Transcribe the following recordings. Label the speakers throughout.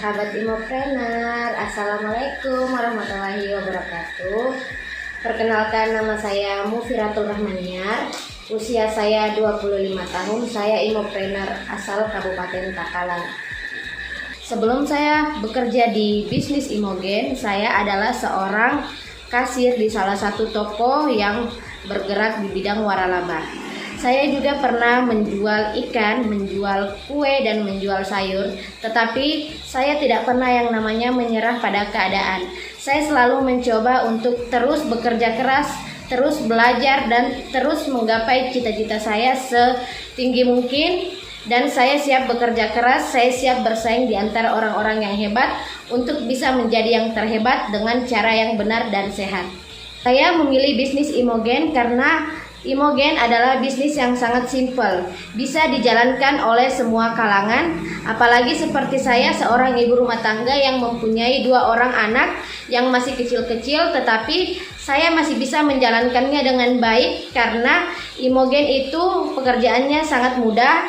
Speaker 1: sahabat Imopreneur, Assalamualaikum warahmatullahi wabarakatuh. Perkenalkan, nama saya Mufiratul Rahmaniar. Usia saya 25 tahun, saya Imopreneur asal Kabupaten Takalar. Sebelum saya bekerja di bisnis Imogen, saya adalah seorang kasir di salah satu toko yang bergerak di bidang waralaba. Saya juga pernah menjual ikan, menjual kue, dan menjual sayur. Tetapi saya tidak pernah yang namanya menyerah pada keadaan. Saya selalu mencoba untuk terus bekerja keras, terus belajar, dan terus menggapai cita-cita saya setinggi mungkin. Dan saya siap bekerja keras, saya siap bersaing di antara orang-orang yang hebat untuk bisa menjadi yang terhebat dengan cara yang benar dan sehat. Saya memilih bisnis Imogen karena Imogen adalah bisnis yang sangat simpel, bisa dijalankan oleh semua kalangan, apalagi seperti saya, seorang ibu rumah tangga yang mempunyai 2 orang anak yang masih kecil-kecil, tetapi saya masih bisa menjalankannya dengan baik karena Imogen itu pekerjaannya sangat mudah.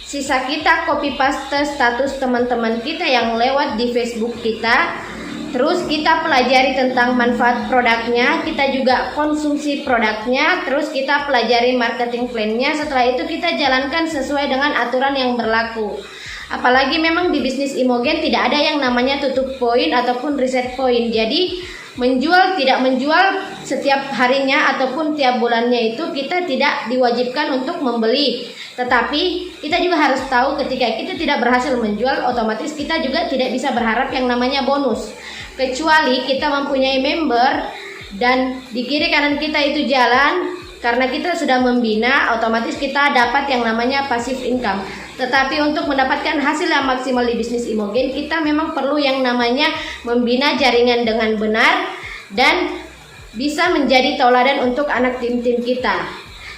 Speaker 1: Sisa kita copy paste status teman-teman kita yang lewat di Facebook kita. Terus kita pelajari tentang manfaat produknya, kita juga konsumsi produknya, terus kita pelajari marketing plan-nya. Setelah itu kita jalankan sesuai dengan aturan yang berlaku. Apalagi memang di bisnis Imogen tidak ada yang namanya tutup poin ataupun reset poin. Jadi menjual tidak menjual setiap harinya ataupun tiap bulannya itu kita tidak diwajibkan untuk membeli. Tetapi kita juga harus tahu ketika kita tidak berhasil menjual, otomatis kita juga tidak bisa berharap yang namanya bonus. Kecuali kita mempunyai member dan di kiri kanan kita itu jalan, karena kita sudah membina, otomatis kita dapat yang namanya passive income. Tetapi untuk mendapatkan hasil yang maksimal di bisnis Imogen, kita memang perlu yang namanya membina jaringan dengan benar dan bisa menjadi tauladan untuk anak tim-tim kita.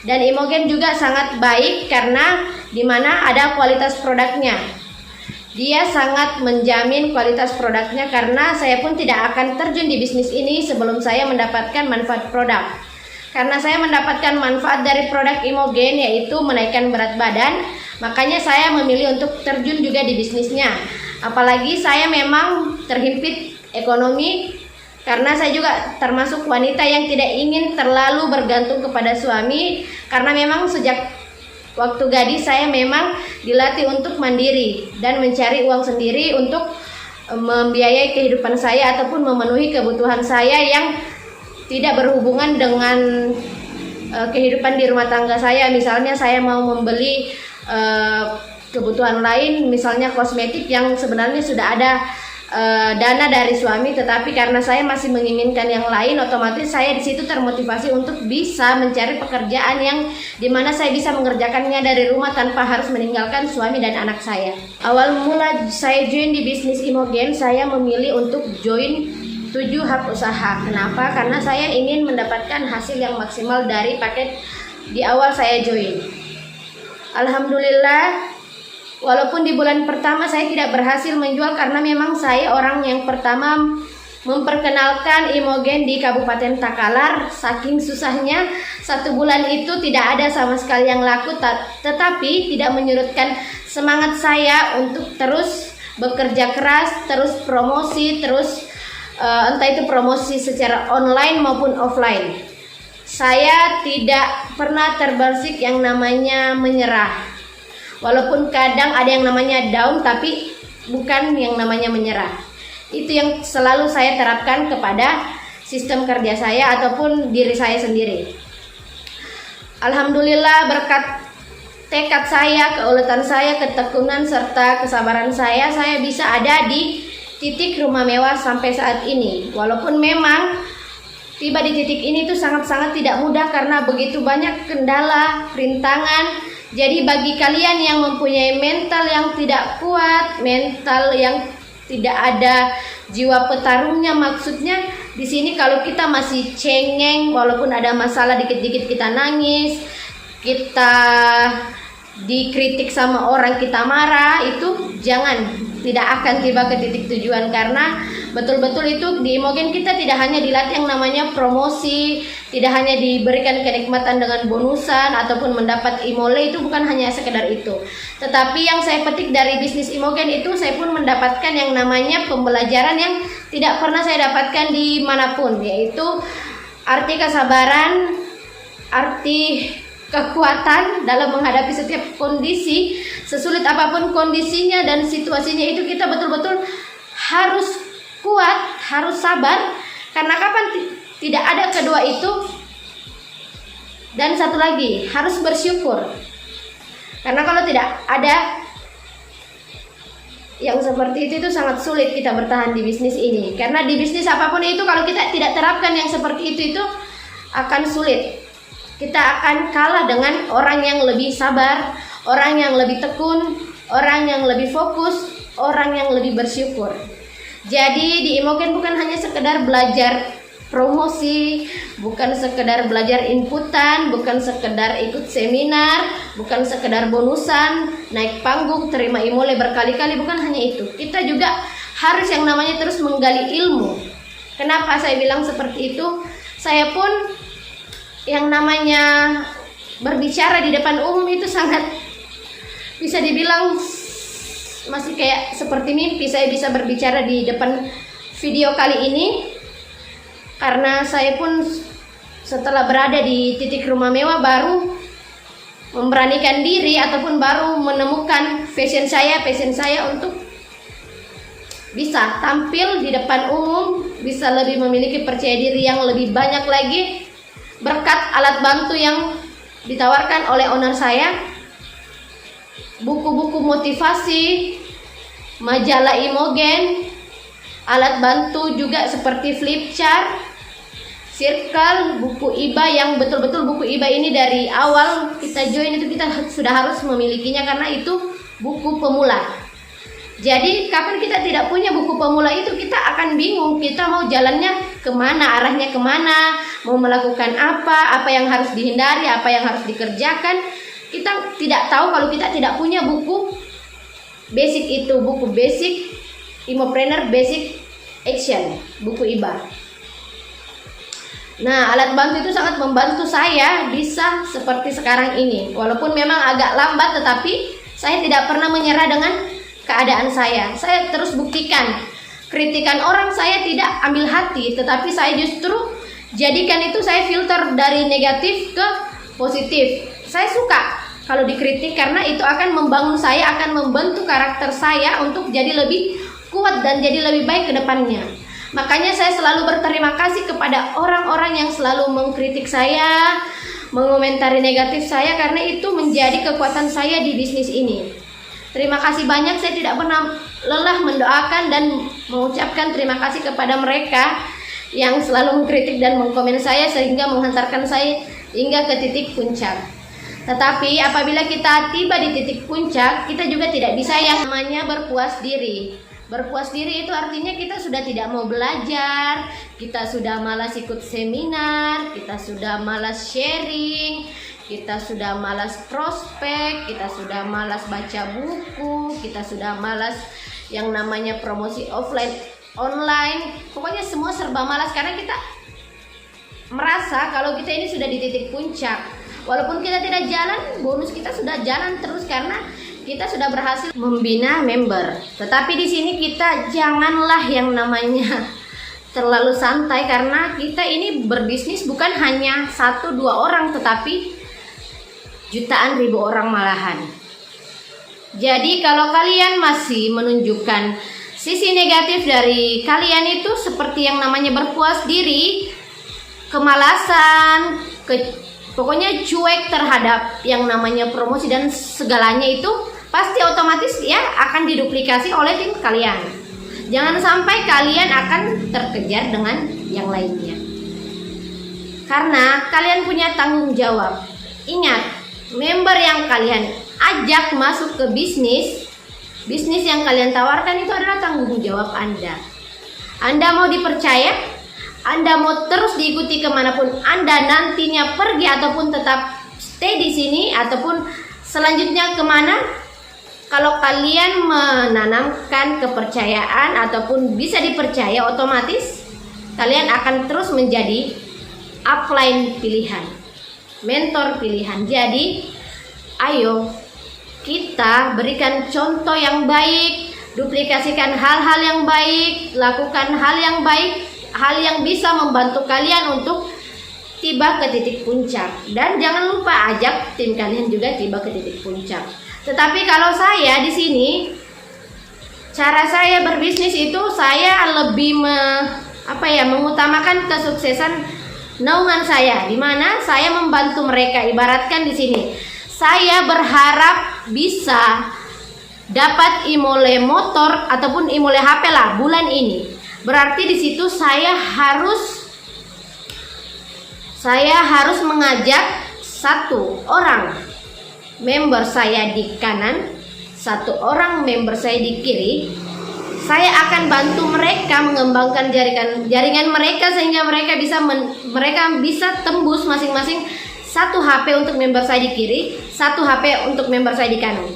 Speaker 1: Dan Imogen juga sangat baik karena dimana ada kualitas produknya. Dia sangat menjamin kualitas produknya karena saya pun tidak akan terjun di bisnis ini sebelum saya mendapatkan manfaat produk. Karena saya mendapatkan manfaat dari produk Imogen yaitu menaikkan berat badan, makanya saya memilih untuk terjun juga di bisnisnya. Apalagi saya memang terhimpit ekonomi karena saya juga termasuk wanita yang tidak ingin terlalu bergantung kepada suami, karena memang sejak waktu gadis saya memang dilatih untuk mandiri dan mencari uang sendiri untuk membiayai kehidupan saya ataupun memenuhi kebutuhan saya yang tidak berhubungan dengan kehidupan di rumah tangga saya. Misalnya saya mau membeli kebutuhan lain, misalnya kosmetik yang sebenarnya sudah ada dana dari suami, tetapi karena saya masih menginginkan yang lain, otomatis saya di situ termotivasi untuk bisa mencari pekerjaan yang dimana saya bisa mengerjakannya dari rumah tanpa harus meninggalkan suami dan anak saya. Awal mula saya join di bisnis Imogen, saya memilih untuk join 7 hub usaha. Kenapa? Karena saya ingin mendapatkan hasil yang maksimal dari paket di awal saya join. Alhamdulillah, walaupun di bulan pertama saya tidak berhasil menjual karena memang saya orang yang pertama memperkenalkan Imogen di Kabupaten Takalar. Saking susahnya, 1 bulan itu tidak ada sama sekali yang laku, tetapi tidak menyurutkan semangat saya untuk terus bekerja keras, terus promosi, terus entah itu promosi secara online maupun offline. Saya tidak pernah terbersih yang namanya menyerah. Walaupun kadang ada yang namanya down, tapi bukan yang namanya menyerah. Itu yang selalu saya terapkan kepada sistem kerja saya ataupun diri saya sendiri. Alhamdulillah, berkat tekad saya, keuletan saya, ketekunan serta kesabaran saya bisa ada di titik rumah mewah sampai saat ini. Walaupun memang tiba di titik ini tuh sangat-sangat tidak mudah karena begitu banyak kendala, rintangan. Jadi bagi kalian yang mempunyai mental yang tidak kuat, mental yang tidak ada jiwa petarungnya, maksudnya di sini kalau kita masih cengeng, walaupun ada masalah dikit-dikit kita nangis, kita dikritik sama orang kita marah, itu jangan, tidak akan tiba ke titik tujuan karena betul-betul itu di Imogen kita tidak hanya dilatih yang namanya promosi, tidak hanya diberikan kenikmatan dengan bonusan ataupun mendapat imole, itu bukan hanya sekedar itu. Tetapi yang saya petik dari bisnis Imogen itu, saya pun mendapatkan yang namanya pembelajaran yang tidak pernah saya dapatkan dimanapun, yaitu arti kesabaran, arti kekuatan dalam menghadapi setiap kondisi, sesulit apapun kondisinya dan situasinya, itu kita betul-betul harus kuat, harus sabar, karena kapan tidak ada kedua itu. Dan satu lagi, harus bersyukur, karena kalau tidak ada yang seperti itu sangat sulit kita bertahan di bisnis ini. Karena di bisnis apapun itu, kalau kita tidak terapkan yang seperti itu akan sulit. Kita akan kalah dengan orang yang lebih sabar, orang yang lebih tekun, orang yang lebih fokus, orang yang lebih bersyukur. Jadi di Imogen bukan hanya sekedar belajar promosi, bukan sekedar belajar inputan, bukan sekedar ikut seminar, bukan sekedar bonusan, naik panggung, terima imole berkali-kali, bukan hanya itu. Kita juga harus yang namanya terus menggali ilmu. Kenapa saya bilang seperti itu? Saya pun yang namanya berbicara di depan umum itu sangat, bisa dibilang masih kayak seperti mimpi saya bisa berbicara di depan video kali ini, karena saya pun setelah berada di titik rumah mewah baru memberanikan diri ataupun baru menemukan passion saya untuk bisa tampil di depan umum, bisa lebih memiliki percaya diri yang lebih banyak lagi berkat alat bantu yang ditawarkan oleh owner saya, buku-buku motivasi, majalah Imogen, alat bantu juga seperti flip chart, circle, buku IBA, yang betul-betul buku IBA ini dari awal kita join itu kita sudah harus memilikinya, karena itu buku pemula. Jadi kapan kita tidak punya buku pemula itu, kita akan bingung, kita mau jalannya kemana, arahnya kemana, mau melakukan apa yang harus dihindari, apa yang harus dikerjakan. Kita tidak tahu kalau kita tidak punya buku basic itu, buku basic Imopreneur Basic Action, buku IBA. Nah, alat bantu itu sangat membantu saya bisa seperti sekarang ini. Walaupun memang agak lambat, tetapi saya tidak pernah menyerah dengan keadaan saya. Saya terus buktikan, kritikan orang saya tidak ambil hati, tetapi saya justru jadikan itu, saya filter dari negatif ke positif. Saya suka kalau dikritik, karena itu akan membangun saya, akan membentuk karakter saya untuk jadi lebih kuat dan jadi lebih baik ke depannya. Makanya saya selalu berterima kasih kepada orang-orang yang selalu mengkritik saya, mengomentari negatif saya, karena itu menjadi kekuatan saya di bisnis ini. Terima kasih banyak, saya tidak pernah lelah mendoakan dan mengucapkan terima kasih kepada mereka yang selalu mengkritik dan mengkomen saya, sehingga menghantarkan saya hingga ke titik puncak. Tetapi apabila kita tiba di titik puncak, kita juga tidak bisa yang namanya berpuas diri. Berpuas diri itu artinya kita sudah tidak mau belajar, kita sudah malas ikut seminar, kita sudah malas sharing, kita sudah malas prospek, kita sudah malas baca buku, kita sudah malas yang namanya promosi offline, online. Pokoknya semua serba malas, karena kita merasa kalau kita ini sudah di titik puncak. Walaupun kita tidak jalan, bonus kita sudah jalan terus karena kita sudah berhasil membina member. Tetapi di sini kita janganlah yang namanya terlalu santai, karena kita ini berbisnis bukan hanya 1-2 orang, tetapi jutaan ribu orang malahan. Jadi kalau kalian masih menunjukkan sisi negatif dari kalian itu seperti yang namanya berpuas diri, kemalasan, pokoknya cuek terhadap yang namanya promosi dan segalanya, itu pasti otomatis ya akan diduplikasi oleh tim kalian. Jangan sampai kalian akan terkejar dengan yang lainnya, karena kalian punya tanggung jawab. Ingat, member yang kalian ajak masuk ke bisnis yang kalian tawarkan itu adalah tanggung jawab Anda. Anda mau dipercaya, Anda mau terus diikuti kemanapun Anda nantinya pergi, ataupun tetap stay di sini, ataupun selanjutnya kemana, Kalau kalian menanamkan kepercayaan ataupun bisa dipercaya, otomatis kalian akan terus menjadi upline pilihan, mentor pilihan. Jadi ayo kita berikan contoh yang baik, duplikasikan hal-hal yang baik, lakukan hal yang baik, hal yang bisa membantu kalian untuk tiba ke titik puncak. Dan jangan lupa ajak tim kalian juga tiba ke titik puncak. Tetapi kalau saya di sini, cara saya berbisnis itu saya lebih mengutamakan kesuksesan naungan saya, di mana saya membantu mereka. Ibaratkan di sini, saya berharap bisa dapat imole motor ataupun imole HP lah bulan ini. Berarti di situ saya harus mengajak satu orang member saya di kanan, satu orang member saya di kiri. Saya akan bantu mereka mengembangkan jaringan mereka sehingga mereka bisa tembus masing-masing satu HP untuk member saya di kiri, satu HP untuk member saya di kanan.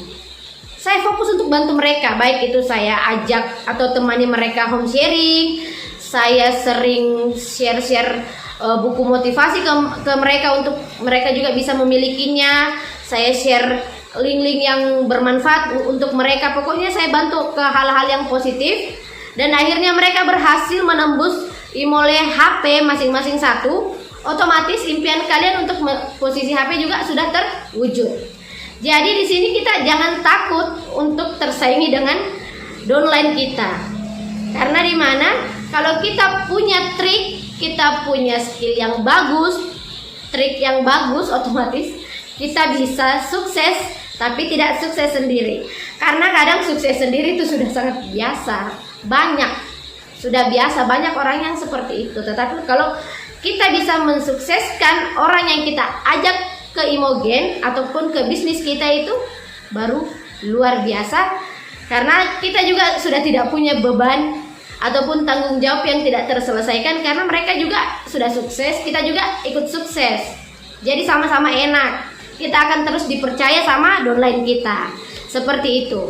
Speaker 1: Saya fokus untuk bantu mereka, baik itu saya ajak atau temani mereka home sharing. Saya sering share buku motivasi ke mereka untuk mereka juga bisa memilikinya. Saya share link-link yang bermanfaat untuk mereka. Pokoknya saya bantu ke hal-hal yang positif. Dan akhirnya mereka berhasil menembus imole HP masing-masing satu. Otomatis impian kalian untuk posisi HP juga sudah terwujud. Jadi di sini kita jangan takut untuk tersaingi dengan downline kita. Karena di mana kalau kita punya trik, kita punya skill yang bagus, trik yang bagus, otomatis kita bisa sukses, tapi tidak sukses sendiri. Karena kadang sukses sendiri itu sudah sangat biasa, banyak orang yang seperti itu. Tetapi kalau kita bisa mensukseskan orang yang kita ajak ke Imogen ataupun ke bisnis kita, itu baru luar biasa. Karena kita juga sudah tidak punya beban ataupun tanggung jawab yang tidak terselesaikan, karena mereka juga sudah sukses, kita juga ikut sukses. Jadi sama-sama enak. Kita akan terus dipercaya sama downline kita. Seperti itu.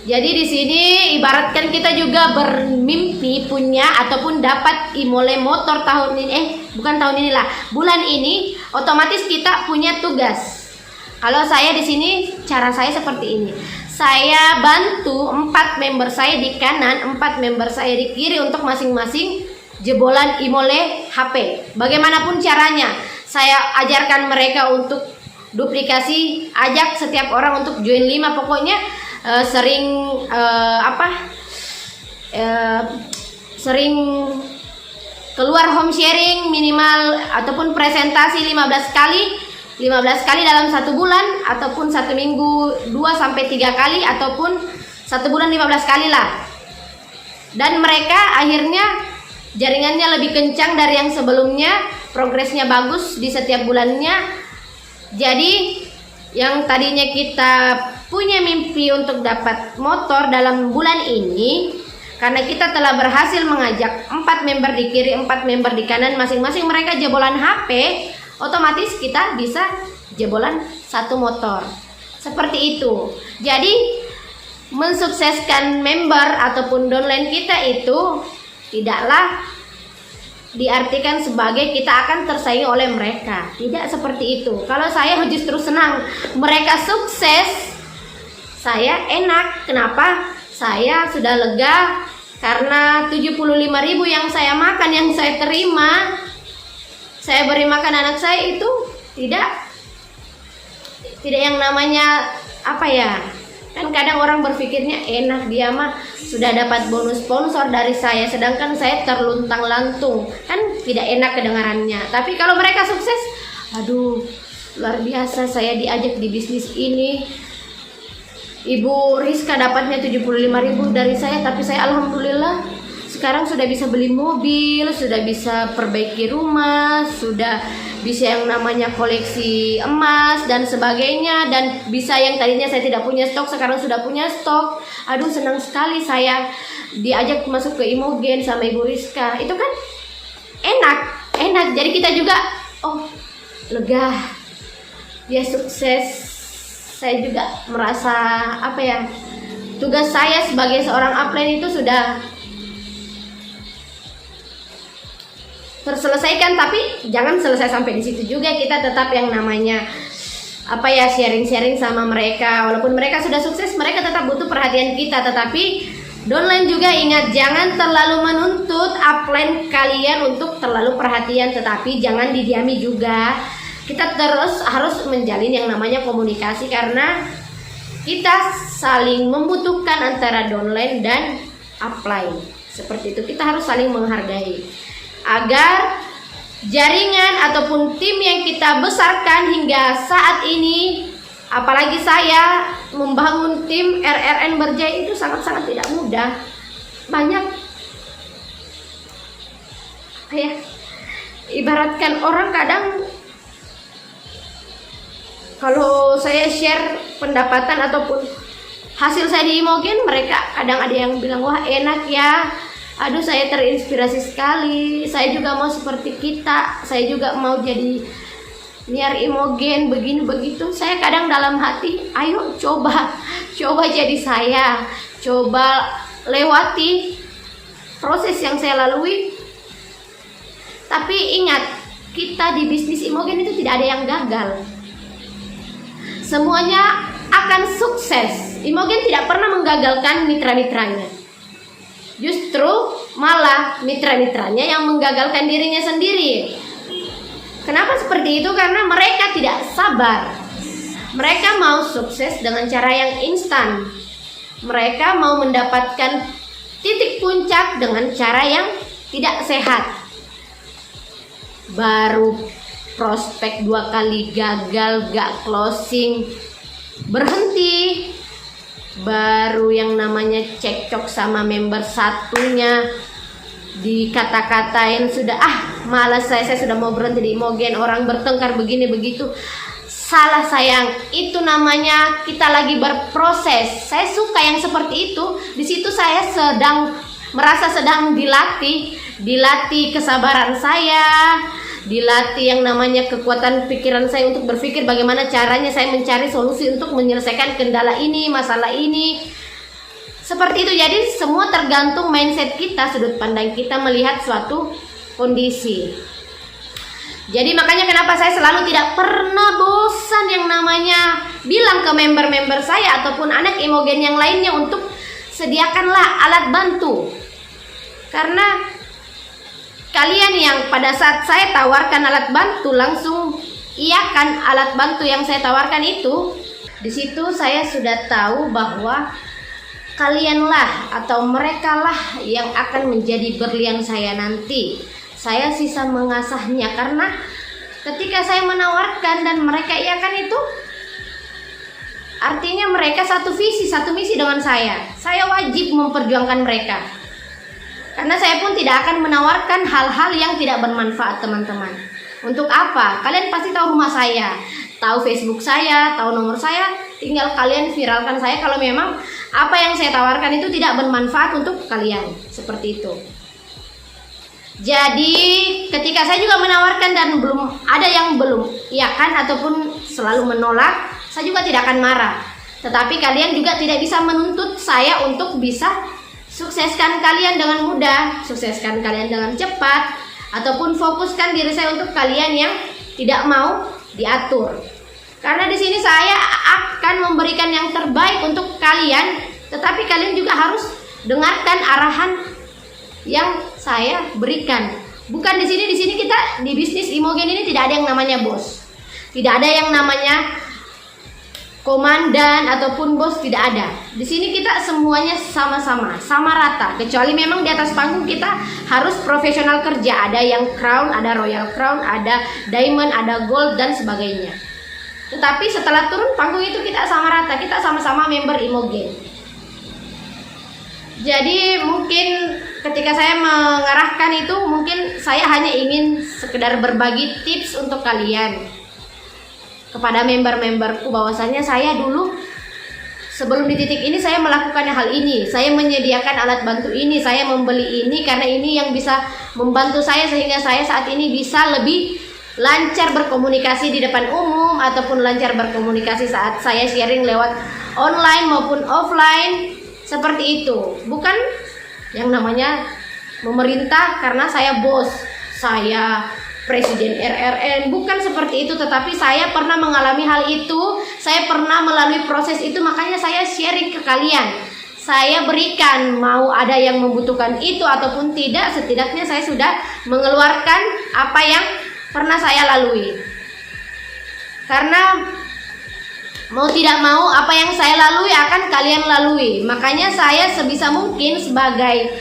Speaker 1: Jadi di sini ibaratkan kita juga bermimpi punya ataupun dapat imole motor tahun ini, bulan ini, otomatis kita punya tugas. Kalau saya di sini cara saya seperti ini. Saya bantu 4 member saya di kanan, 4 member saya di kiri untuk masing-masing jebolan imole HP. Bagaimanapun caranya, saya ajarkan mereka untuk duplikasi, ajak setiap orang untuk join 5. Pokoknya sering keluar home sharing minimal ataupun presentasi 15 kali dalam 1 bulan, ataupun 1 minggu 2-3 kali, ataupun 1 bulan 15 kali lah. Dan mereka akhirnya jaringannya lebih kencang dari yang sebelumnya, progresnya bagus di setiap bulannya. Jadi yang tadinya kita punya mimpi untuk dapat motor dalam bulan ini, karena kita telah berhasil mengajak 4 member di kiri, 4 member di kanan, masing-masing mereka jebolan HP, otomatis kita bisa jebolan 1 motor. Seperti itu. Jadi mensukseskan member ataupun downline kita itu tidaklah diartikan sebagai kita akan tersaingi oleh mereka. Tidak seperti itu. Kalau saya justru senang mereka sukses, saya enak. Kenapa? Saya sudah lega karena 75.000 yang saya makan, yang saya terima, saya beri makan anak saya itu tidak yang namanya kan kadang orang berpikirnya enak, dia mah sudah dapat bonus sponsor dari saya, sedangkan saya terluntang-lantung, kan tidak enak kedengarannya. Tapi kalau mereka sukses, aduh luar biasa, saya diajak di bisnis ini, Ibu Rizka dapatnya 75.000 dari saya, tapi saya alhamdulillah sekarang sudah bisa beli mobil, sudah bisa perbaiki rumah, sudah bisa yang namanya koleksi emas dan sebagainya, dan bisa yang tadinya saya tidak punya stok sekarang sudah punya stok. Aduh senang sekali saya diajak masuk ke Imogen sama Ibu Rizka. Itu kan enak. Jadi kita juga lega, dia sukses, saya juga merasa tugas saya sebagai seorang upline itu sudah terselesaikan, tapi jangan selesai sampai di situ juga. Kita tetap yang namanya sharing-sharing sama mereka. Walaupun mereka sudah sukses, mereka tetap butuh perhatian kita. Tetapi downline juga ingat, jangan terlalu menuntut upline kalian untuk terlalu perhatian, tetapi jangan didiami juga. Kita terus harus menjalin yang namanya komunikasi, karena kita saling membutuhkan antara downline dan upline. Seperti itu, kita harus saling menghargai agar jaringan ataupun tim yang kita besarkan hingga saat ini, apalagi saya membangun tim RRN Berjaya itu sangat-sangat tidak mudah. Banyak ibaratkan orang kadang kalau saya share pendapatan ataupun hasil saya di Imogen, mereka kadang ada yang bilang, wah enak ya, aduh saya terinspirasi sekali, saya juga mau seperti kita, saya juga mau jadi niar Imogen begini begitu. Saya kadang dalam hati, ayo coba jadi saya, coba lewati proses yang saya lalui. Tapi ingat, kita di bisnis Imogen itu tidak ada yang gagal, semuanya akan sukses. Imogen tidak pernah menggagalkan mitra-mitranya, justru malah mitra-mitranya yang menggagalkan dirinya sendiri. Kenapa seperti itu? Karena mereka tidak sabar. Mereka mau sukses dengan cara yang instan. Mereka mau mendapatkan titik puncak dengan cara yang tidak sehat. Baru prospek 2 kali gagal, gak closing, berhenti. Baru yang namanya cekcok sama member satunya, dikata-katain sudah malas saya sudah mau berhenti di Imogen, orang bertengkar begini begitu. Salah sayang, itu namanya kita lagi berproses. Saya suka yang seperti itu. Di situ saya merasa sedang dilatih kesabaran saya, dilatih yang namanya kekuatan pikiran saya untuk berpikir bagaimana caranya saya mencari solusi untuk menyelesaikan kendala ini, masalah ini. Seperti itu. Jadi semua tergantung mindset kita, sudut pandang kita melihat suatu kondisi. Jadi makanya kenapa saya selalu tidak pernah bosan yang namanya bilang ke member-member saya ataupun anak Imogen yang lainnya untuk sediakanlah alat bantu. Karena kalian yang pada saat saya tawarkan alat bantu langsung iakan alat bantu yang saya tawarkan itu, di situ saya sudah tahu bahwa kalianlah atau merekalah yang akan menjadi berlian saya nanti. Saya sisa mengasahnya, karena ketika saya menawarkan dan mereka iakan itu, artinya mereka satu visi, satu misi dengan saya. Saya wajib memperjuangkan mereka, karena saya pun tidak akan menawarkan hal-hal yang tidak bermanfaat, teman-teman. Untuk apa? Kalian pasti tahu rumah saya, tahu Facebook saya, tahu nomor saya. Tinggal kalian viralkan saya kalau memang apa yang saya tawarkan itu tidak bermanfaat untuk kalian. Seperti itu. Jadi ketika saya juga menawarkan dan belum ada yang belum iakan ataupun selalu menolak, saya juga tidak akan marah. Tetapi kalian juga tidak bisa menuntut saya untuk bisa sukseskan kalian dengan mudah, sukseskan kalian dengan cepat, ataupun fokuskan diri saya untuk kalian yang tidak mau diatur. Karena di sini saya akan memberikan yang terbaik untuk kalian, tetapi kalian juga harus dengarkan arahan yang saya berikan. Bukan di sini kita di bisnis Imogen ini tidak ada yang namanya bos. Tidak ada yang namanya komandan ataupun bos, tidak ada. Di sini kita semuanya sama-sama, sama rata. Kecuali memang di atas panggung kita harus profesional kerja. Ada yang crown, ada royal crown, ada diamond, ada gold dan sebagainya. Tetapi setelah turun panggung itu kita sama rata, kita sama-sama member Imogen. Jadi mungkin ketika saya mengarahkan itu, mungkin saya hanya ingin sekedar berbagi tips untuk kalian kepada member-memberku, bahwasanya saya dulu sebelum di titik ini saya melakukan hal ini, saya menyediakan alat bantu ini, saya membeli ini karena ini yang bisa membantu saya sehingga saya saat ini bisa lebih lancar berkomunikasi di depan umum ataupun lancar berkomunikasi saat saya sharing lewat online maupun offline, seperti itu. Bukan yang namanya memerintah karena saya bos, saya presiden RRN, bukan seperti itu. Tetapi saya pernah mengalami hal itu, saya pernah melalui proses itu, makanya saya sharing ke kalian. Saya berikan, mau ada yang membutuhkan itu ataupun tidak, setidaknya saya sudah mengeluarkan apa yang pernah saya lalui. Karena mau tidak mau apa yang saya lalui akan kalian lalui. Makanya saya sebisa mungkin sebagai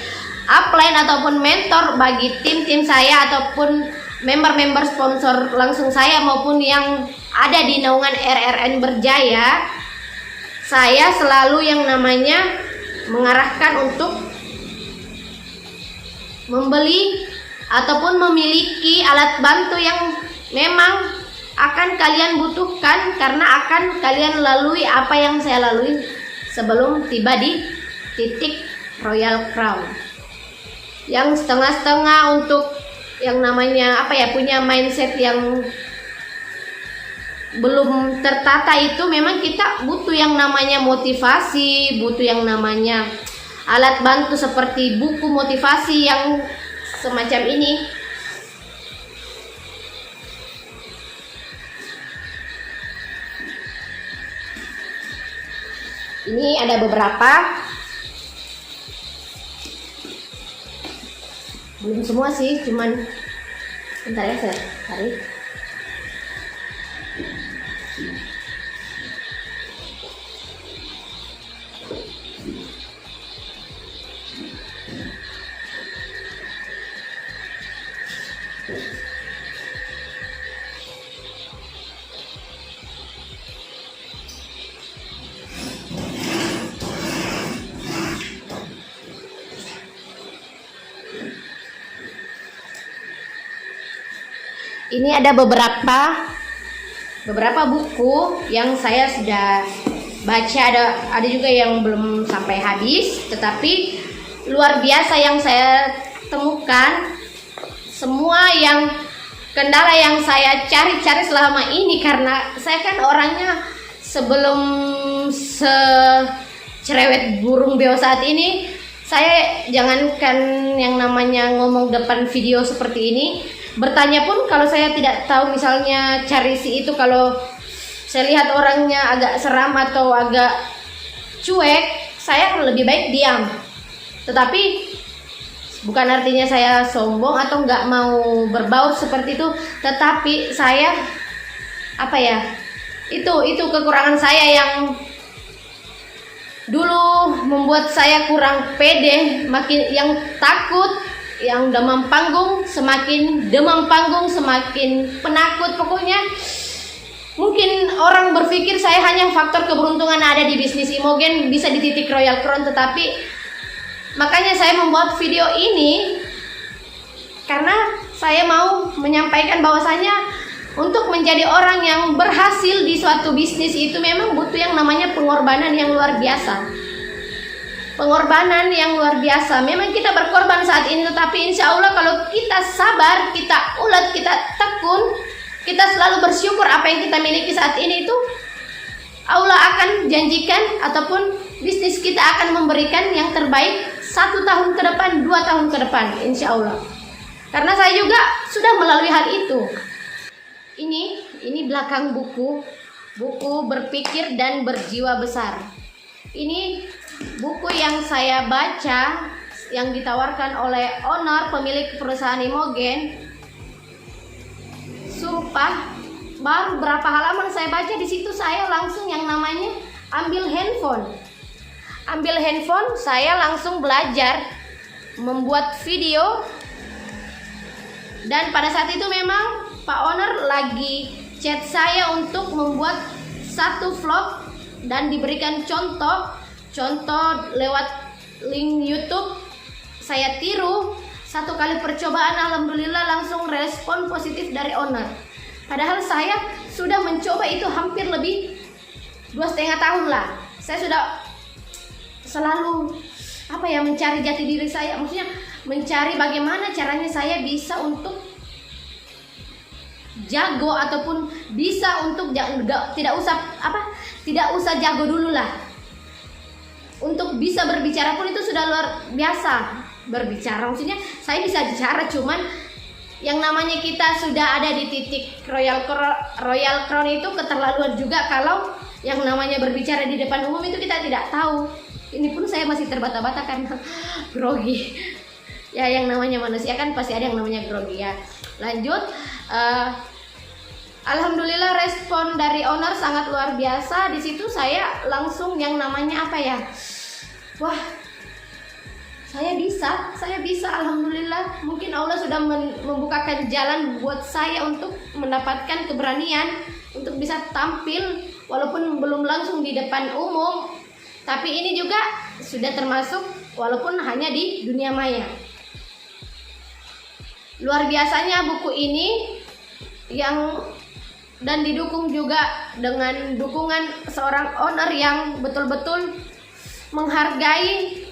Speaker 1: upline ataupun mentor bagi tim-tim saya ataupun member-member sponsor langsung saya maupun yang ada di naungan RRN Berjaya, saya selalu yang namanya mengarahkan untuk membeli ataupun memiliki alat bantu yang memang akan kalian butuhkan, karena akan kalian lalui apa yang saya lalui sebelum tiba di titik Royal Crown. Yang setengah-setengah untuk yang namanya punya mindset yang belum tertata, itu memang kita butuh yang namanya motivasi, butuh yang namanya alat bantu seperti buku motivasi yang semacam ini. Ini ada beberapa, belum semua sih, cuman bentar ya saya cari. Ini ada beberapa buku yang saya sudah baca, ada juga yang belum sampai habis, tetapi luar biasa yang saya temukan. Semua yang kendala yang saya cari-cari selama ini, karena saya kan orangnya sebelum cerewet burung beo saat ini, saya jangankan yang namanya ngomong depan video seperti ini, bertanya pun kalau saya tidak tahu, misalnya cari si itu, kalau saya lihat orangnya agak seram atau agak cuek, saya lebih baik diam. Tetapi bukan artinya saya sombong atau nggak mau berbaur seperti itu, tetapi saya itu kekurangan saya yang dulu membuat saya kurang pede, makin yang takut, yang demam panggung, semakin demam panggung semakin penakut. Pokoknya mungkin orang berpikir saya hanya faktor keberuntungan ada di bisnis Imogen bisa di titik Royal Crown, tetapi makanya saya membuat video ini karena saya mau menyampaikan bahwasanya untuk menjadi orang yang berhasil di suatu bisnis itu memang butuh yang namanya pengorbanan yang luar biasa. Pengorbanan yang luar biasa. Memang kita berkorban saat ini, tetapi insya Allah kalau kita sabar, kita ulet, kita tekun, kita selalu bersyukur apa yang kita miliki saat ini, itu Allah akan janjikan ataupun bisnis kita akan memberikan yang terbaik 1 tahun ke depan, 2 tahun ke depan, insya Allah. Karena saya juga sudah melalui hal itu. Ini belakang buku Berpikir dan Berjiwa Besar. Ini buku yang saya baca yang ditawarkan oleh owner pemilik perusahaan Imogen. Sumpah, baru berapa halaman saya baca, di situ saya langsung yang namanya ambil handphone, saya langsung belajar membuat video. Dan pada saat itu memang Pak Owner lagi chat saya untuk membuat satu vlog dan diberikan contoh lewat link YouTube. Saya tiru, 1 kali percobaan alhamdulillah langsung respon positif dari owner. Padahal saya sudah mencoba itu hampir lebih 2,5 tahun lah. Saya sudah selalu mencari jati diri saya, maksudnya mencari bagaimana caranya saya bisa untuk jago ataupun bisa untuk tidak usah jago dulu lah. Untuk bisa berbicara pun itu sudah luar biasa. Berbicara maksudnya saya bisa bicara, cuman yang namanya kita sudah ada di titik Royal Crown itu keterlaluan juga kalau yang namanya berbicara di depan umum itu kita tidak tahu. Ini pun saya masih terbata-bata karena grogi. Ya yang namanya manusia kan pasti ada yang namanya grogi ya. Lanjut, alhamdulillah respon dari owner sangat luar biasa. Di situ saya langsung yang namanya wah, saya bisa, alhamdulillah. Mungkin Allah sudah membukakan jalan buat saya untuk mendapatkan keberanian untuk bisa tampil walaupun belum langsung di depan umum, tapi ini juga sudah termasuk walaupun hanya di dunia maya. Luar biasanya buku ini dan didukung juga dengan dukungan seorang owner yang betul-betul menghargai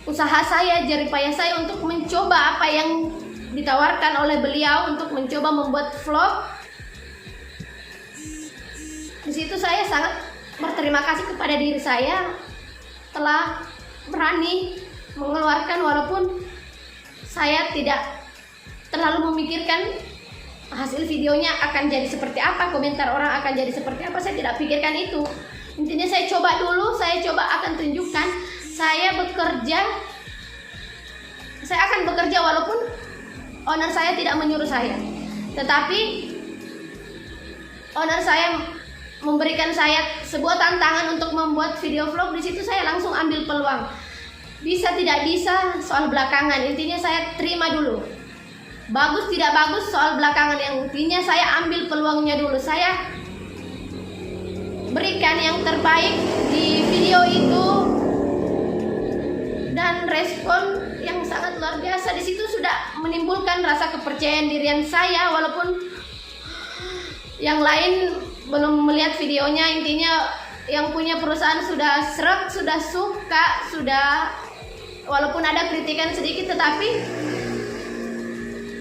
Speaker 1: usaha saya, jeripaya saya untuk mencoba apa yang ditawarkan oleh beliau untuk mencoba membuat vlog. Di situ saya sangat berterima kasih kepada diri saya telah berani mengeluarkan, walaupun saya tidak terlalu memikirkan hasil videonya akan jadi seperti apa, komentar orang akan jadi seperti apa, saya tidak pikirkan itu. Intinya saya coba dulu, saya coba akan tunjukkan saya akan bekerja walaupun owner saya tidak menyuruh saya, tetapi owner saya memberikan saya sebuah tantangan untuk membuat video vlog. Di situ saya langsung ambil peluang. Bisa tidak bisa soal belakangan, intinya saya terima dulu. Bagus tidak bagus soal belakangan, yang intinya saya ambil peluangnya dulu. Saya berikan yang terbaik di video itu dan respon yang sangat luar biasa. Di situ sudah menimbulkan rasa kepercayaan dirian saya, walaupun yang lain belum melihat videonya. Intinya yang punya perusahaan sudah srek, sudah suka, sudah walaupun ada kritikan sedikit, tetapi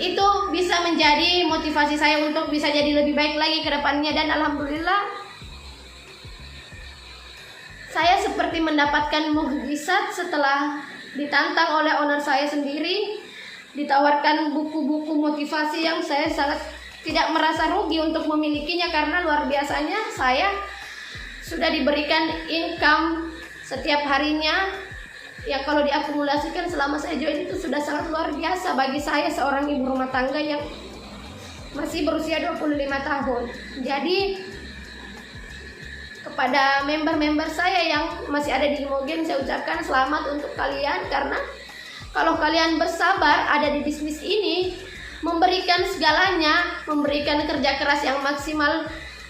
Speaker 1: itu bisa menjadi motivasi saya untuk bisa jadi lebih baik lagi ke depannya. Dan alhamdulillah saya seperti mendapatkan mukjizat setelah ditantang oleh owner saya sendiri, ditawarkan buku-buku motivasi yang saya sangat tidak merasa rugi untuk memilikinya, karena luar biasanya saya sudah diberikan income setiap harinya ya, kalau diakumulasikan selama saya join itu sudah sangat luar biasa bagi saya, seorang ibu rumah tangga yang masih berusia 25 tahun. Jadi kepada member-member saya yang masih ada di Imogen, saya ucapkan selamat untuk kalian, karena kalau kalian bersabar ada di bisnis ini, memberikan segalanya, memberikan kerja keras yang maksimal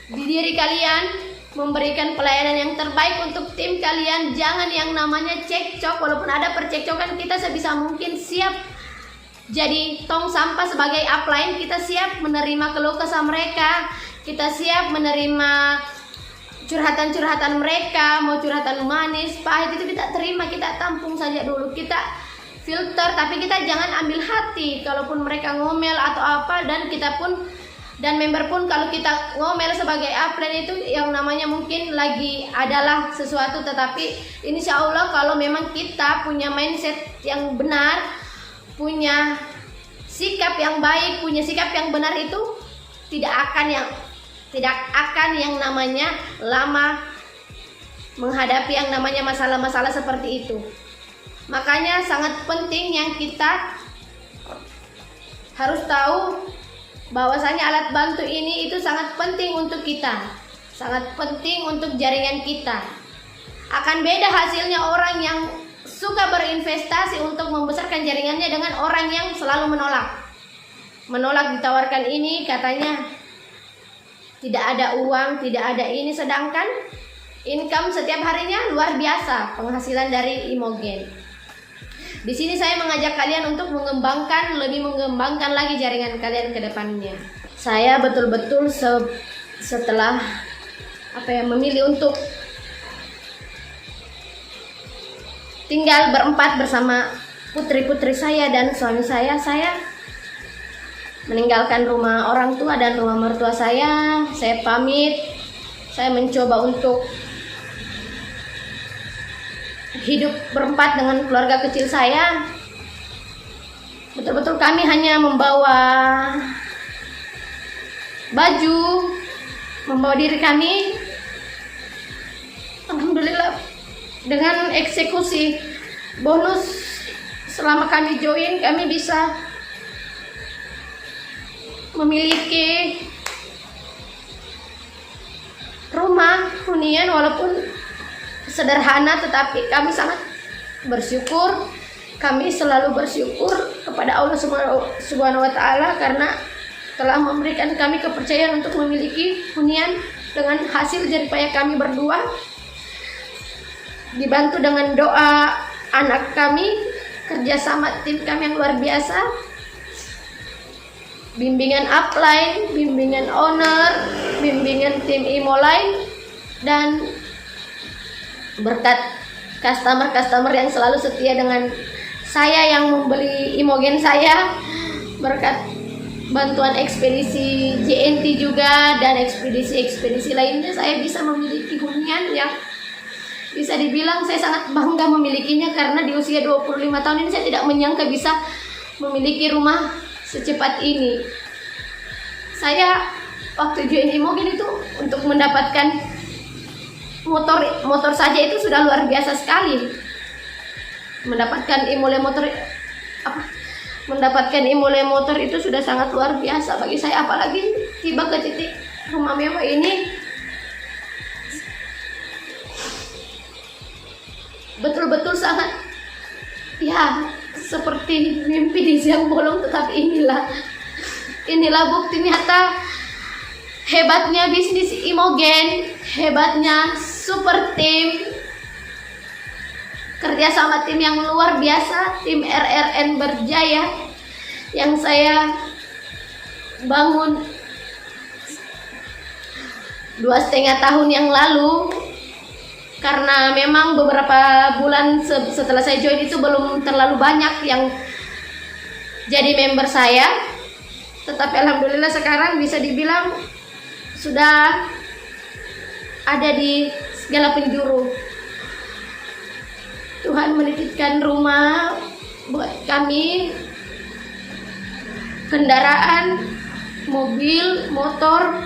Speaker 1: di diri kalian, memberikan pelayanan yang terbaik untuk tim kalian. Jangan yang namanya cekcok, walaupun ada percekcokan, kita sebisa mungkin siap jadi tong sampah sebagai upline. Kita siap menerima keluh kesah mereka, kita siap menerima curhatan-curhatan mereka, mau curhatan manis, pahit itu kita terima, kita tampung saja dulu, kita filter, tapi kita jangan ambil hati kalaupun mereka ngomel atau apa. Dan kita pun dan member pun kalau kita ngomel sebagai upline itu yang namanya mungkin lagi adalah sesuatu, tetapi insya Allah kalau memang kita punya mindset yang benar, punya sikap yang baik, punya sikap yang benar, itu tidak akan yang namanya lama menghadapi yang namanya masalah-masalah seperti itu. Makanya sangat penting yang kita harus tahu bahwasanya alat bantu ini itu sangat penting untuk kita, sangat penting untuk jaringan kita. Akan beda hasilnya orang yang suka berinvestasi untuk membesarkan jaringannya dengan orang yang selalu menolak ditawarkan ini, katanya tidak ada uang, tidak ada ini, sedangkan income setiap harinya luar biasa penghasilan dari Imogen. Di sini saya mengajak kalian untuk lebih mengembangkan lagi jaringan kalian ke depannya. Saya betul-betul setelah memilih untuk tinggal berempat bersama putri-putri saya dan suami saya meninggalkan rumah orang tua dan rumah mertua saya pamit. Saya mencoba untuk hidup berempat dengan keluarga kecil saya. Betul-betul kami hanya membawa baju, membawa diri kami. Alhamdulillah dengan eksekusi bonus selama kami join, kami bisa memiliki rumah hunian walaupun sederhana, tetapi kami sangat bersyukur. Kami selalu bersyukur kepada Allah Subhanahu wa Ta'ala karena telah memberikan kami kepercayaan untuk memiliki hunian dengan hasil jerih payah kami berdua, dibantu dengan doa anak kami, kerjasama tim kami yang luar biasa, bimbingan upline, bimbingan owner, bimbingan tim IMO lain, dan berkat customer yang selalu setia dengan saya yang membeli imogen saya, berkat bantuan ekspedisi JNT juga dan ekspedisi lainnya, saya bisa memiliki hunian yang bisa dibilang saya sangat bangga memilikinya, karena di usia 25 tahun ini saya tidak menyangka bisa memiliki rumah secepat ini. Saya waktu join Imogen itu untuk mendapatkan motor saja itu sudah luar biasa sekali. Mendapatkan Imole motor itu sudah sangat luar biasa bagi saya, apalagi tiba ke titik rumah mewah ini. Betul-betul sangat seperti mimpi di siang bolong, tetapi inilah bukti nyata hebatnya bisnis Imogen, hebatnya super tim, kerjasama tim yang luar biasa, tim RRN Berjaya yang saya bangun 2,5 tahun yang lalu. Karena memang beberapa bulan setelah saya join itu belum terlalu banyak yang jadi member saya, tetapi alhamdulillah sekarang bisa dibilang sudah ada di segala penjuru. Tuhan menitipkan rumah buat kami, kendaraan, mobil, motor,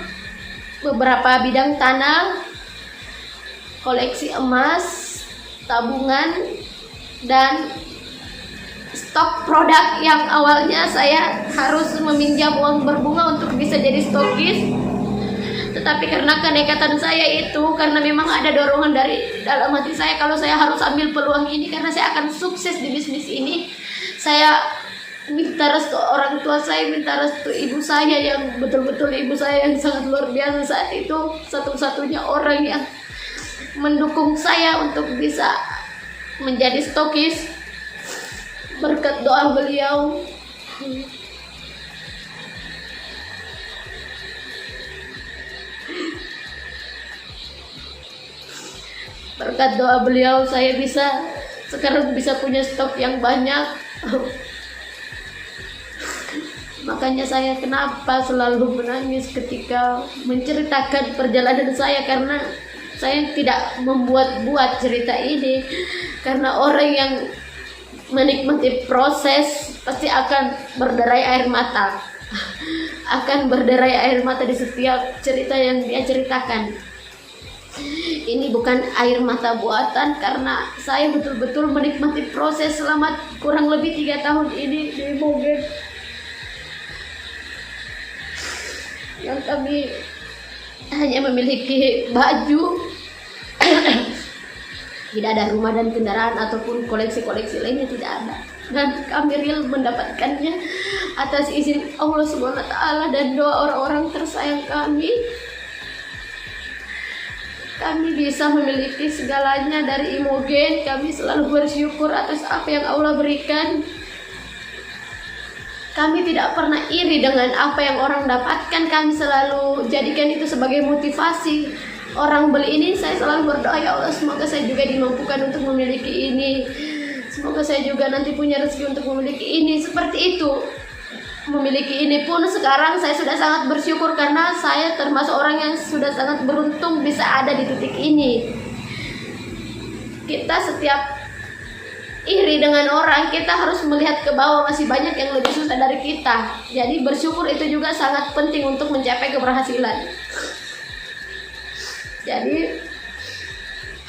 Speaker 1: beberapa bidang tanah, koleksi emas, tabungan, dan stok produk yang awalnya saya harus meminjam uang berbunga untuk bisa jadi stokis. Tetapi karena kenekatan saya itu, karena memang ada dorongan dari dalam hati saya kalau saya harus ambil peluang ini karena saya akan sukses di bisnis ini, saya minta restu orang tua saya, minta restu ibu saya yang betul-betul ibu saya yang sangat luar biasa saat itu, satu-satunya orang yang mendukung saya untuk bisa menjadi stokis. Berkat doa beliau, saya sekarang bisa punya stok yang banyak. Makanya saya kenapa selalu menangis ketika menceritakan perjalanan saya, karena saya tidak membuat-buat cerita ini, karena orang yang menikmati proses pasti akan berderai air mata. Di setiap cerita yang dia ceritakan. Ini bukan air mata buatan, karena saya betul-betul menikmati proses selama kurang lebih 3 tahun ini di Imogen. Yang kami hanya memiliki baju, tidak ada rumah dan kendaraan ataupun koleksi-koleksi lainnya, tidak ada. Dan kami real mendapatkannya atas izin Allah Subhanahu wa Ta'ala dan doa orang-orang tersayang kami. Kami bisa memiliki segalanya dari Imogen. Kami selalu bersyukur atas apa yang Allah berikan. Kami tidak pernah iri dengan apa yang orang dapatkan. Kami selalu jadikan itu sebagai motivasi. Orang beli ini, saya selalu berdoa, ya Allah, semoga saya juga dimampukan untuk memiliki ini. Semoga saya juga nanti punya rezeki untuk memiliki ini. Seperti itu.
Speaker 2: memiliki ini pun sekarang saya sudah sangat bersyukur karena saya termasuk orang yang sudah sangat beruntung bisa ada di titik ini. Kita setiap iri dengan orang, kita harus melihat ke bawah, masih banyak yang lebih susah dari kita. Jadi bersyukur itu juga sangat penting untuk mencapai keberhasilan. Jadi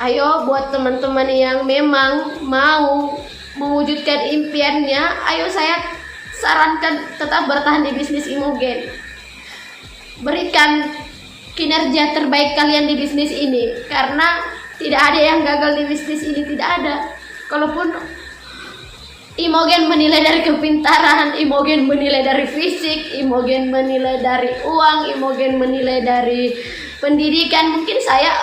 Speaker 2: ayo buat teman-teman yang memang mau mewujudkan impiannya, ayo saya sarankan tetap bertahan di bisnis Imogen. Berikan kinerja terbaik kalian di bisnis ini, karena tidak ada yang gagal di bisnis ini, tidak ada. Kalaupun Imogen menilai dari kepintaran, Imogen menilai dari fisik, Imogen menilai dari uang, Imogen menilai dari pendidikan, mungkin saya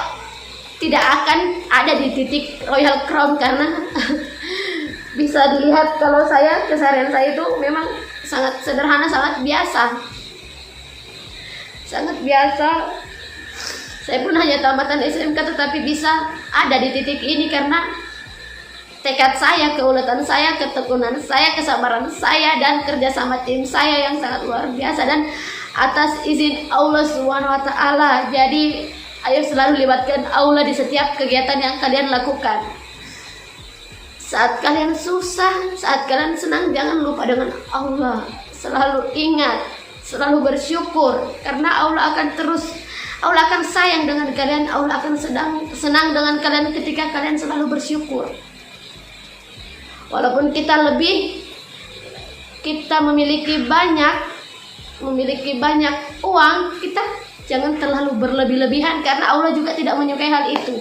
Speaker 2: tidak akan ada di titik Royal Crown karena bisa dilihat kalau saya, keseharian saya itu memang sangat sederhana, sangat biasa. Sangat biasa. Saya pun hanya tamatan SMK tetapi bisa ada di titik ini karena tekad saya, keuletan saya, ketekunan saya, kesabaran saya, dan kerjasama tim saya yang sangat luar biasa, dan atas izin Allah SWT. Jadi ayo selalu libatkan Allah di setiap kegiatan yang kalian lakukan. Saat kalian susah, saat kalian senang, jangan lupa dengan Allah. Selalu ingat, selalu bersyukur, karena Allah akan sayang dengan kalian, Allah akan senang dengan kalian ketika kalian selalu bersyukur. Walaupun kita memiliki banyak uang, kita jangan terlalu berlebih-lebihan karena Allah juga tidak menyukai hal itu.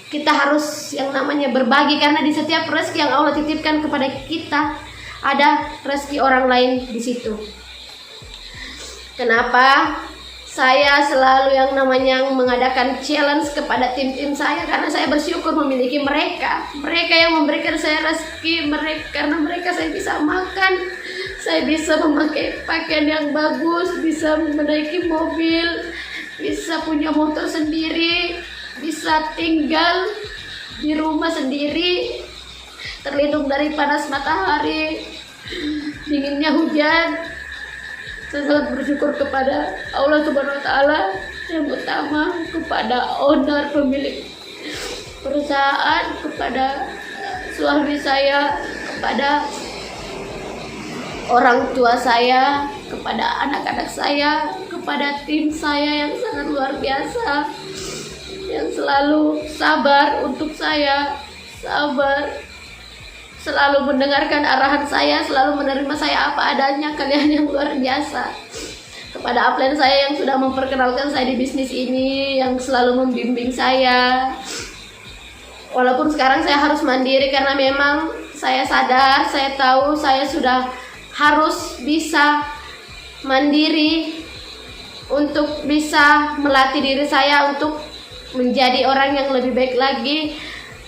Speaker 2: Kita harus yang namanya berbagi, karena di setiap rezeki yang Allah titipkan kepada kita ada rezeki orang lain di situ. Kenapa saya selalu yang namanya mengadakan challenge kepada tim-tim saya? Karena saya bersyukur memiliki mereka yang memberikan saya rezeki, karena mereka saya bisa makan, saya bisa memakai pakaian yang bagus, bisa menaiki mobil, bisa punya motor sendiri, bisa tinggal di rumah sendiri, terlindung dari panas matahari, dinginnya hujan. Saya sangat bersyukur kepada Allah Subhanahu wa Ta'ala, yang utama kepada owner, pemilik perusahaan, kepada suami saya, kepada orang tua saya, kepada anak-anak saya, kepada tim saya yang sangat luar biasa, yang selalu sabar untuk saya, selalu mendengarkan arahan saya, selalu menerima saya apa adanya. Kalian yang luar biasa. Kepada upline saya yang sudah memperkenalkan saya di bisnis ini, yang selalu membimbing saya. Walaupun sekarang saya harus mandiri karena memang saya sadar, saya tahu saya sudah harus bisa mandiri untuk bisa melatih diri saya untuk menjadi orang yang lebih baik lagi.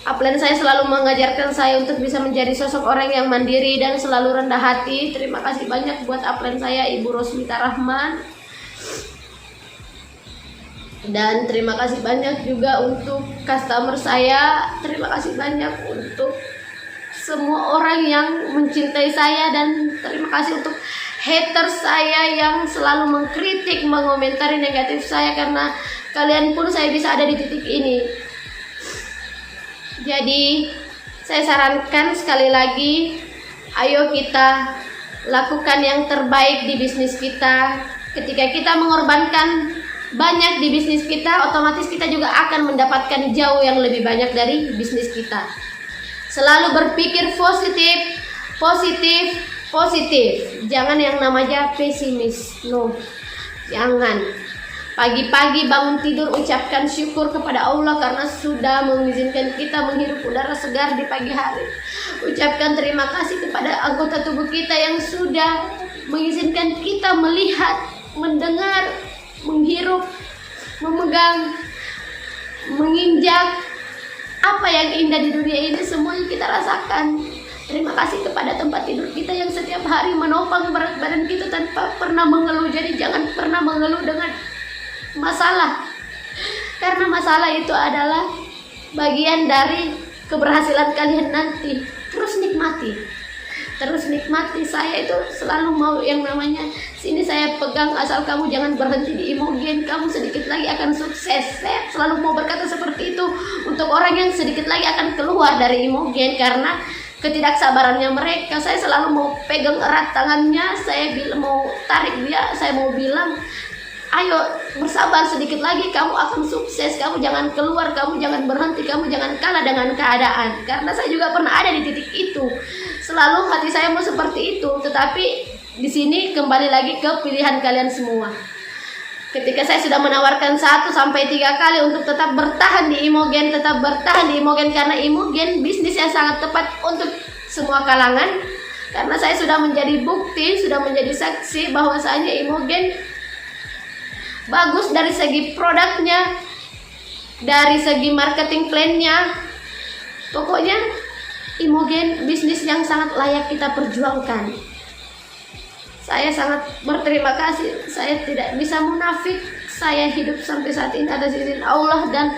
Speaker 2: Upline saya selalu mengajarkan saya untuk bisa menjadi sosok orang yang mandiri dan selalu rendah hati. Terima kasih banyak buat upline saya, Ibu Rosmita Rahman. Dan terima kasih banyak juga untuk customer saya. Terima kasih banyak untuk semua orang yang mencintai saya, dan terima kasih untuk haters saya yang selalu mengkritik, mengomentari negatif saya, karena kalian pun saya bisa ada di titik ini. Jadi saya sarankan sekali lagi, ayo kita lakukan yang terbaik di bisnis kita. Ketika kita mengorbankan banyak di bisnis kita, otomatis kita juga akan mendapatkan jauh yang lebih banyak dari bisnis kita. Selalu berpikir positif. Jangan yang namanya pesimis. No, jangan. Pagi-pagi bangun tidur, ucapkan syukur kepada Allah karena sudah mengizinkan kita menghirup udara segar di pagi hari. Ucapkan terima kasih kepada anggota tubuh kita yang sudah mengizinkan kita melihat, mendengar, menghirup, memegang, menginjak. Apa yang indah di dunia ini semuanya kita rasakan. Terima kasih kepada tempat tidur kita yang setiap hari menopang berat badan kita tanpa pernah mengeluh. Jadi jangan pernah mengeluh dengan masalah, karena masalah itu adalah bagian dari keberhasilan kalian nanti. Terus nikmati, terus nikmati. Saya itu selalu mau yang namanya sini saya pegang, asal kamu jangan berhenti di Imogen, kamu sedikit lagi akan sukses. Saya selalu mau berkata seperti itu untuk orang yang sedikit lagi akan keluar dari Imogen karena ketidaksabarannya mereka. Saya selalu mau pegang erat tangannya, saya mau tarik dia, saya mau bilang, ayo bersabar sedikit lagi, kamu akan sukses, kamu jangan keluar, kamu jangan berhenti, kamu jangan kalah dengan keadaan. Karena saya juga pernah ada di titik itu, selalu hati saya mau seperti itu. Tetapi di sini kembali lagi ke pilihan kalian semua. Ketika saya sudah menawarkan 1 sampai 3 kali untuk tetap bertahan di Imogen, karena Imogen bisnis yang sangat tepat untuk semua kalangan. Karena saya sudah menjadi bukti, sudah menjadi saksi bahwasanya Imogen bagus dari segi produknya, dari segi marketing plan-nya. Pokoknya Imogen bisnis yang sangat layak kita perjuangkan. Saya sangat berterima kasih. Saya tidak bisa munafik. Saya hidup sampai saat ini atas izin Allah, dan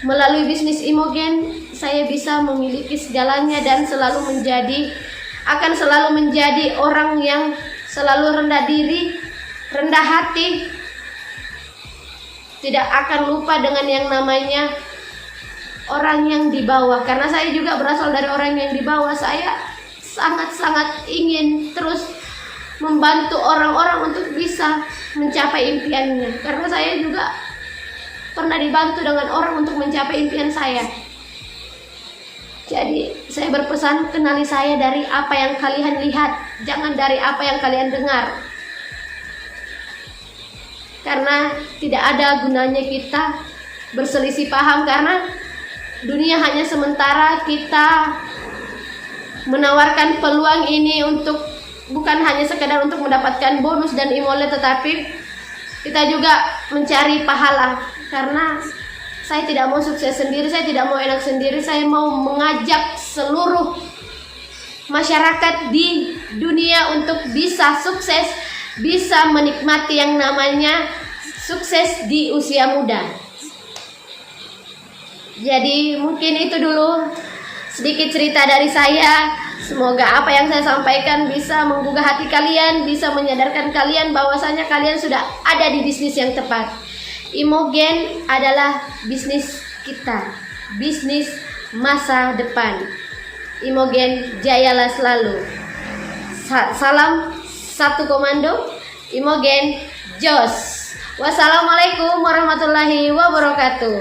Speaker 2: melalui bisnis Imogen saya bisa memiliki segalanya dan akan selalu menjadi orang yang selalu rendah diri, rendah hati, tidak akan lupa dengan yang namanya orang yang di bawah. Karena saya juga berasal dari orang yang di bawah. Saya sangat-sangat ingin terus membantu orang-orang untuk bisa mencapai impiannya. Karena saya juga pernah dibantu dengan orang untuk mencapai impian saya. Jadi saya berpesan, kenali saya dari apa yang kalian lihat, jangan dari apa yang kalian dengar. Karena tidak ada gunanya kita berselisih paham, karena dunia hanya sementara. Kita menawarkan peluang ini untuk bukan hanya sekedar untuk mendapatkan bonus dan imole, tetapi kita juga mencari pahala. Karena saya tidak mau sukses sendiri, saya tidak mau enak sendiri, saya mau mengajak seluruh masyarakat di dunia untuk bisa sukses, bisa menikmati yang namanya sukses di usia muda. Jadi mungkin itu dulu sedikit cerita dari saya. Semoga apa yang saya sampaikan bisa menggugah hati kalian, bisa menyadarkan kalian bahwasanya kalian sudah ada di bisnis yang tepat. Imogen adalah bisnis kita, bisnis masa depan. Imogen jayalah selalu. Salam satu komando, Imogen Jos. Wassalamualaikum warahmatullahi wabarakatuh.